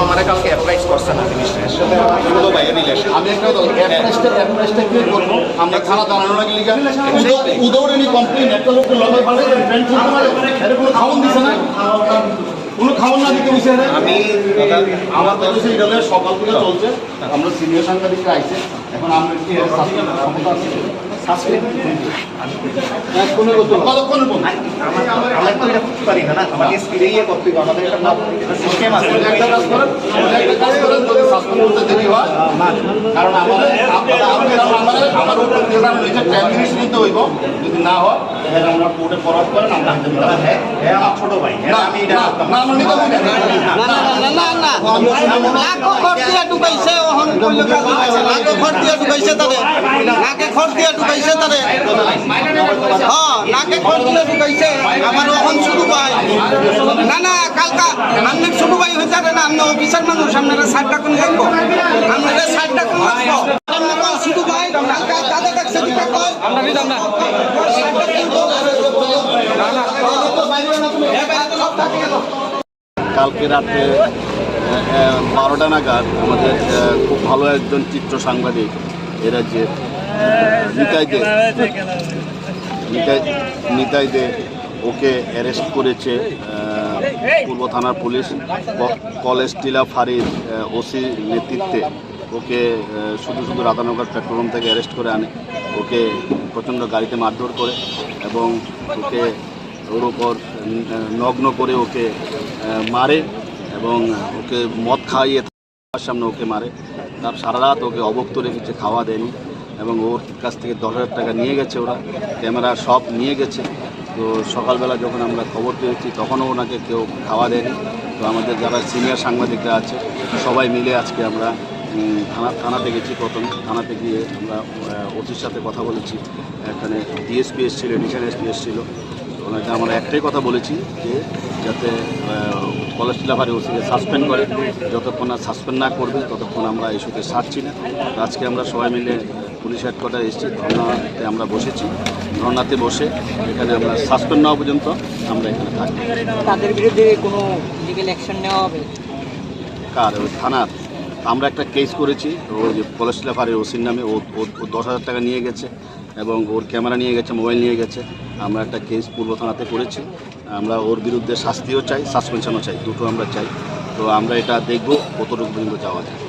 हमारे कल के अप्लाइज করছেন না জিনিসটা শুধু বাইরে নিলে আমি একটা অ্যাপ্রেসটা কি করব আমরা থানা দাঁড়ানো লাগি লিগা উদৌড়নি কমপ্লেইন একটা লোক লগে ভালো ফ্রেন্ড করতে পারে এর কোনো খাওন দিছে না কোনো খাওন না দিতে বসে আমি আমার তো সেই দলে সকাল থেকে চলছে আমরা সিনিয়র সাংবাদিকরা আইছে এখন আমরা কি ক্ষমতা আছে সাসপেন্ড এক কোন কতক্ষণ বল আমরা তো এটা করতে পারি না আমাদের স্পিডেই করতে হবে আমাদের একটা সিস্টেম আছে একটা কাজ করেন যদি সাসপেন্ড করতে দেরি হয় কারণ আমার উপর প্রোগ্রাম রয়েছে 10 মিনিট নিতে হইব যদি না হয় তাহলে আমরা কোর্টে ফরওয়ার্ড করেন আমরা হ্যাঁ আমার ছোট ভাই না আমি এটা না আমি নিতে হবে না লাখো খরচিয়া ঢুকাইছে ওহন লাখো খরচিয়া ঢুকাইছে তারে লাখে খরচিয়া ঢুকাইছে তারে হ্যাঁ লাখে খরচিয়া ঢুকাইছে আমার ওহন শুরু ভাই না কালকা আমনে শুরু ভাই হইছে না আমনে অফিসার মানুষ আপনারা সাইডটা কোন দেখবো আপনারা সাইডটা কোন দেখবো আমনে কোন শুরু ভাই কালকা দাদা দেখছে দিটা কই আমরা দিতাম না কালকে রাতে 12টা নাগাদ আমাদের খুব ভালো একজন চিত্র সাংবাদিক এ রাজ্যের নিতাই দে ওকে অ্যারেস্ট করেছে পূর্ব থানার পুলিশ কলেজ টিলা ফাঁড়ির ওসির নেতৃত্বে ওকে শুধু রাধানগর পেট্রোল থেকে অ্যারেস্ট করে আনে ওকে প্রচণ্ড গাড়িতে মারধর করে এবং ওকে ওর ওপর নগ্ন করে ওকে মারে এবং ওকে মদ খাইয়ে তার সামনে ওকে মারে তার সারা রাত ওকে অবক্ত রেখেছে খাওয়া দেয়নি এবং ওর কাছ থেকে 10,000 টাকা নিয়ে গেছে ওরা ক্যামেরা সব নিয়ে গেছে তো সকালবেলা যখন আমরা খবর পেয়েছি তখনও ওনাকে কেউ খাওয়া দেয়নি তো আমাদের যারা সিনিয়র সাংবাদিকরা আছে সবাই মিলে আজকে আমরা থানাতে গেছি প্রথম থানাতে গিয়ে আমরা ওসির সাথে কথা বলেছি এখানে ডিএসপি এসেছিল এডিশনাল এসপি এসেছিল ওনাকে আমরা একটাই কথা বলেছি যে যাতে কলেজ টিলাফারি ওসিকে সাসপেন্ড করে যতক্ষণ না সাসপেন্ড না করবে ততক্ষণ আমরা ইস্যুতে ছাড়ছি না আজকে আমরা সবাই মিলে পুলিশ হেডকোয়ার্টারে এসেছি ধর্নাতে আমরা বসেছি ধর্নাতে বসে এখানে আমরা সাসপেন্ড না হওয়া পর্যন্ত আমরা এখানে থাকি তাদের বিরুদ্ধে কোনো লিগ্যাল অ্যাকশন নেওয়া হবে কার ওই থানার আমরা একটা কেস করেছি ওই যে কলেজ টিলাফারি ওসির নামে ও 10,000 টাকা নিয়ে গেছে এবং ওর ক্যামেরা নিয়ে গেছে মোবাইল নিয়ে গেছে আমরা একটা কেস পূর্ব থানাতে করেছি আমরা ওর বিরুদ্ধে শাস্তিও চাই সাসপেনশনও চাই দুটো আমরা চাই তো আমরা এটা দেখব কতটুকু পর্যন্ত যাওয়া যায়